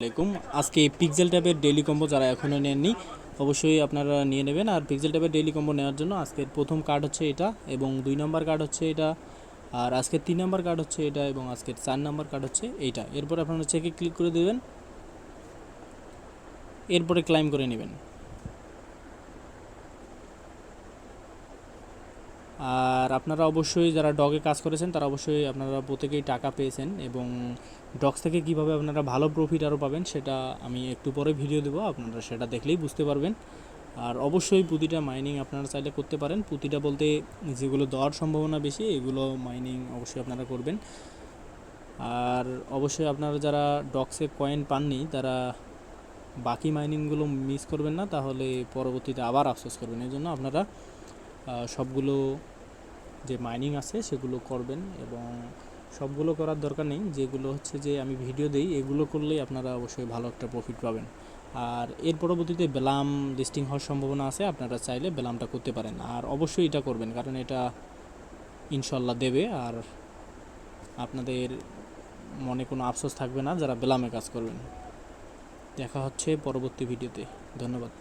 আসসালামাইকুম। আজকে পিক্সেল ট্যাবের ডেইলি কম্বো যারা এখনও নেননি অবশ্যই আপনারা নিয়ে নেবেন। আর পিক্সেল ট্যাবের ডেইলি কম্বো নেওয়ার জন্য আজকের প্রথম কার্ড হচ্ছে এটা এবং 2 নম্বর কার্ড হচ্ছে এটা, আর আজকের 3 নম্বর কার্ড হচ্ছে এটা এবং আজকের 4 নম্বর কার্ড হচ্ছে এইটা। এরপর আপনারা চেকে ক্লিক করে দেবেন, এরপরে ক্লাইম করে নেবেন। আর আপনারা অবশ্যই যারা ডগে কাজ করেছেন তারা অবশ্যই আপনারা প্রত্যেকেই টাকা পেয়েছেন এবং ডগস থেকে কীভাবে আপনারা ভালো প্রফিট আরও পাবেন সেটা আমি একটু পরে ভিডিও দেবো, আপনারা সেটা দেখলেই বুঝতে পারবেন। আর অবশ্যই প্রতিটা মাইনিং আপনারা চাইলে করতে পারেন, প্রতিটা বলতে যেগুলো দেওয়ার সম্ভাবনা বেশি এগুলো মাইনিং অবশ্যই আপনারা করবেন। আর অবশ্যই আপনারা যারা ডগসে কয়েন পাননি তারা বাকি মাইনিংগুলো মিস করবেন না, তাহলে পরবর্তীতে আবার আফসোস করবেন। এই জন্য আপনারা সবগুলো যে মাইনিং আছে সেগুলো করবেন এবং সবগুলো করার দরকার নেই, যেগুলো হচ্ছে যে আমি ভিডিও দেই এগুলো করলেই আপনারা অবশ্যই ভালো একটা প্রফিট পাবেন। আর এর পরবর্তীতে বেলাম লিস্টিং হওয়ার সম্ভাবনা আছে, আপনারা চাইলে বেলামটা করতে পারেন। আর অবশ্যই এটা করবেন কারণ এটা ইনশাল্লাহ দেবে আর আপনাদের মনে কোনো আফসোস থাকবে না যারা বেলামে কাজ করবেন। দেখা হচ্ছে পরবর্তী ভিডিওতে। ধন্যবাদ।